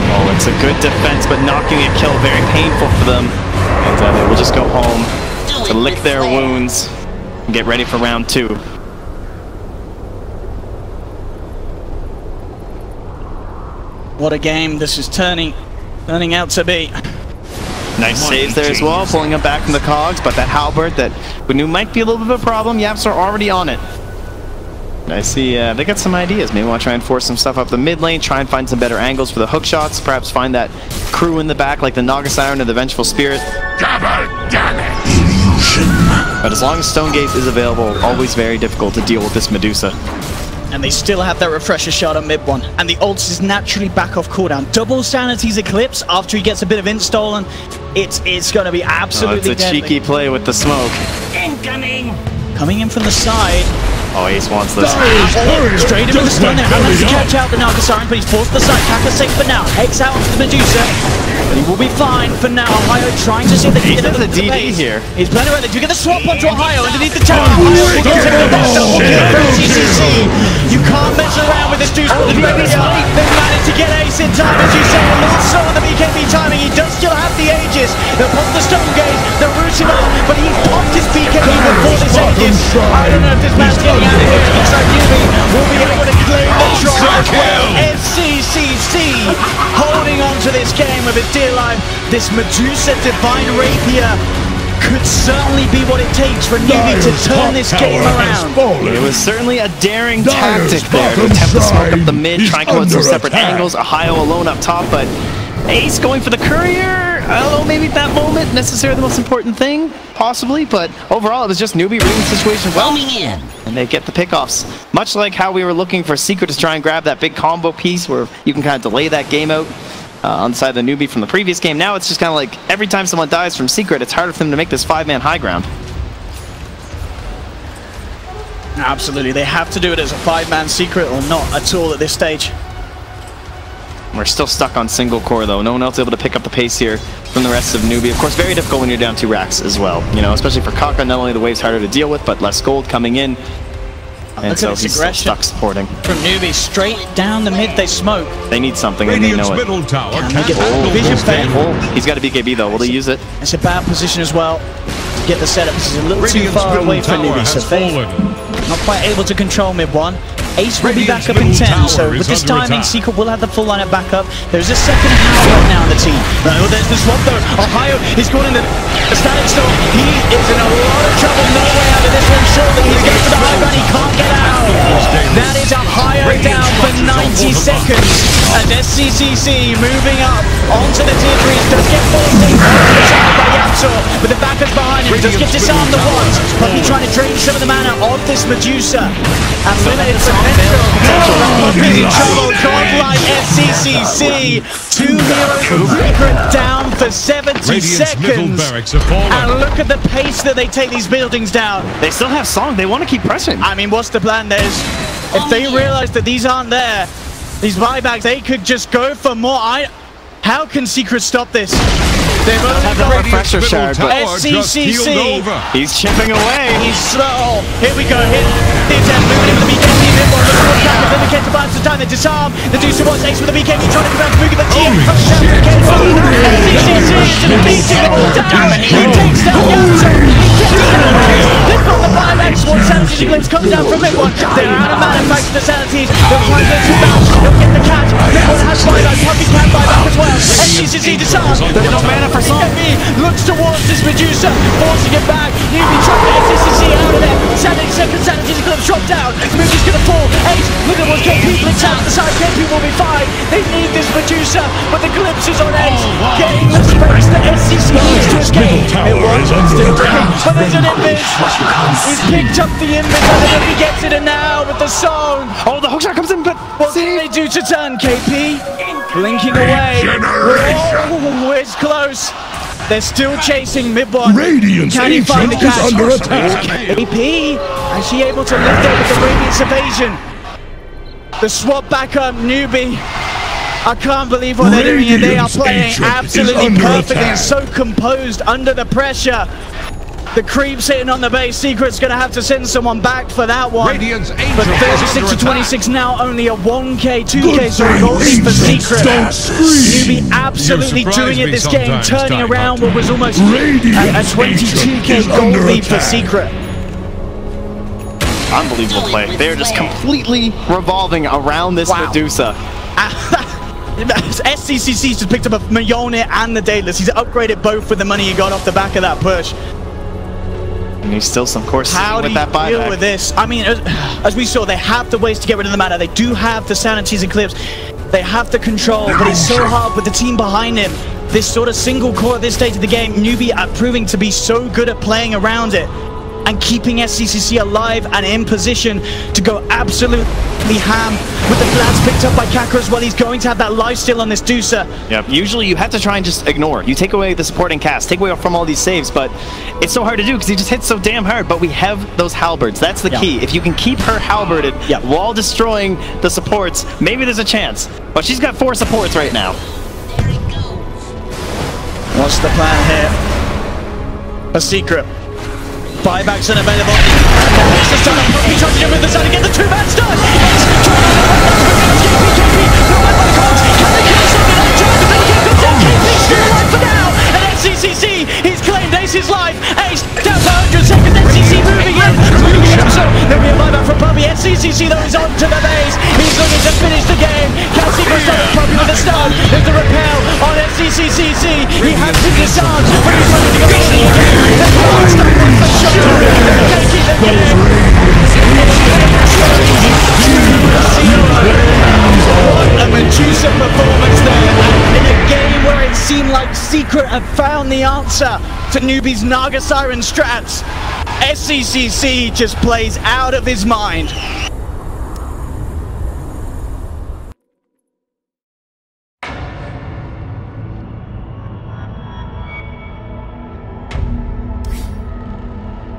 Oh, it's a good defense, but knocking a kill very painful for them. And they will just go home to lick their wounds and get ready for round 2. What a game this is turning out to be. Nice saves there as well, pulling him back from the cogs, but that halberd that we knew might be a little bit of a problem, Yapzor already on it. I see they got some ideas. Maybe want to try and force some stuff up the mid lane, try and find some better angles for the hook shots, perhaps find that crew in the back like the Naga Siren or the Vengeful Spirit. Double damage. Illusion. But as long as Stonegaze is available, always very difficult to deal with this Medusa. And they still have that refresher shot on Mid1. And the ult is naturally back off cooldown. Double Sanity's Eclipse after he gets a bit of install, and it's going to be absolutely it's a deadly. cheeky play with the smoke. Incoming! Coming in from the side. Oh, Ace wants this. Straight in with the stun there. Unless to catch out the Naga Siren, but he's forced to the side. Kaka's safe for now. Hex out onto the Medusa. But he will be fine for now. Ohio trying to see if they can get into the DD here. He's playing around. They do get the swap onto Ohio underneath the tower. Ohio will get the double kill from TCC. You can't mess around with this dude's they managed to get Ace in time, as you say. A little slow on the BKB timing. He does still have the Aegis. They'll pop the Stonegaze. They'll root him up, but he popped his BKB before this Aegis. I don't know if this man's getting out of here. It looks like Newbee will be able to claim the try as well. SCCC holding on to into this game with his dear life. This Medusa Divine Rapier could certainly be what it takes for Newbee to turn this game around. It was certainly a daring tactic there to attempt to smoke up the mid, try and come out some separate angles. Ohio alone up top, but Ace going for the courier. I don't know, maybe at that moment necessarily the most important thing, possibly, but overall it was just Newbee reading the situation well. And they get the pickoffs. Much like how we were looking for Secret to try and grab that big combo piece where you can kind of delay that game out. On the side of the Newbee from the previous game. Now it's just kind of like every time someone dies from Secret, it's harder for them to make this 5-man high ground. Absolutely, they have to do it as a 5-man Secret or not at all at this stage. We're still stuck on single core though. No one else able to pick up the pace here from the rest of Newbee. Of course, very difficult when you're down 2 racks as well. You know, especially for Kaka, not only the wave's harder to deal with, but less gold coming in. And so he's still stuck supporting. From Newbee, straight down the mid they smoke. They need something and they know it. Middle tower Vision fade. He's got a BKB though. Will he use it? It's a bad position as well to get the setup. This is a little too far away from Newbee, so Fade not quite able to control mid 1. Ace will be back up in 10, so with this timing, Secret will have the full lineup back up. There's a second half right now in the team. There's the swap though. Ohio, he's going in the static storm. He is in a lot of trouble. No way out of this one, surely. He's going for the high ground. He can't get out. That is Ohio down for 90 seconds. As SCCC moving up onto the tier 3s. Does get forced in by Yapsor, but the backers behind him does get disarmed the once. Puppy trying to drain some of the mana of this Medusa. And limited Puppy in trouble. Godlike SCCC. 2 heroes from Secret down for 70 seconds. And look at the pace that they take these buildings down. They still have Song. They want to keep pressing. I mean, what's the plan? If they realize that these aren't there, these buybacks, they could just go for more. How can Secret stop this? They've only have the refresher shard, but SCCC. He's chipping away. He's slow. Here we go. Hit the attempt. Moving in with the BKB. Mid-one. Then the Kenta buys some time. They disarm. The Deucer wants Ace with the BKB. Trying to come out to Moogie, but team comes down to Kenta. SCCC into the beating them all down. He takes down Yapsor. He gets down. They've got the buybacks. One Sanity Glimpse comes down from mid-one. They're out of mana thanks to the Sanities. They'll try and get some bounce. They'll get the catch. Mid-one has buyback. Puppy can buyback as well. SCCC disarms. There's no mana for Song. Looks towards this Medusa, forcing it back. Newbee trying to get SCCC out of there. Second Sanity's going to drop down. Moogie's going to fall. Ace, look at what KP blinks out the side. KP will be fine. They need this Medusa, but the glimpse is on Ace. Getting the space that SCC needs to escape. It won't still down, but there's an invis. He's picked up the invis. I don't know if he gets it, and now with the Song. Oh, the hookshot comes in, but what can they do to turn KP? Blinking away. Oh, it's close. They're still chasing mid-one. Radiant's Can he find the Ancient catch? is under attack. AP, is she able to lift it with the Radiance evasion? The swap back up, Newbee. I can't believe what they're doing here. They are playing absolutely perfectly and so composed under the pressure. The creep's hitting on the base. Secret's going to have to send someone back for that one. But 36 to 26 now, only a 1k, 2k, so gold lead for Secret. Newbee absolutely doing it this game, turning around what was almost a 22k gold lead for Secret. Unbelievable play. They're just completely revolving around this Medusa. SCCC's just picked up a Mjolnir and the Daedalus. He's upgraded both with the money he got off the back of that push. And he's still some course with that buyback. How do you deal with this? I mean, as we saw, they have the ways to get rid of the mana. They do have the Sanities and Clips. They have the control, but it's so hard with the team behind him. This sort of single core at this stage of the game, Newbee are proving to be so good at playing around it and keeping SCCC alive and in position to go absolutely ham. With the glance picked up by Kaka as well, he's going to have that lifesteal on this Deucer. Yep, usually you have to try and just ignore. You take away the supporting cast, take away from all these saves, but it's so hard to do because he just hits so damn hard, but we have those halberds. That's the key. If you can keep her halberded while destroying the supports, maybe there's a chance. But she's got 4 supports right now. What's the plan here? A Secret. Buybacks unavailable. He's just trying to puppy trying to get with the side again. The 2-man stun. It's trying to KP. No one comes. Can they kill something? Trying to make it good. KP still alive for now. And SCCC, he's claimed Ace's life. Ace down to 100 seconds. SCC moving in. There'll be a buyback from Puppy. SCCC though is on to the base. He's looking to finish the game. Can Secret stop Puppy with a stun? There's the repel SCCC, he has to disarm, but he's ready to go all again. They're blowing stuff like the shuttle. They're going to keep them in. What a Medusa performance there. And in a game where it seemed like Secret had found the answer to Newbee's Naga Siren strats, SCCC just plays out of his mind.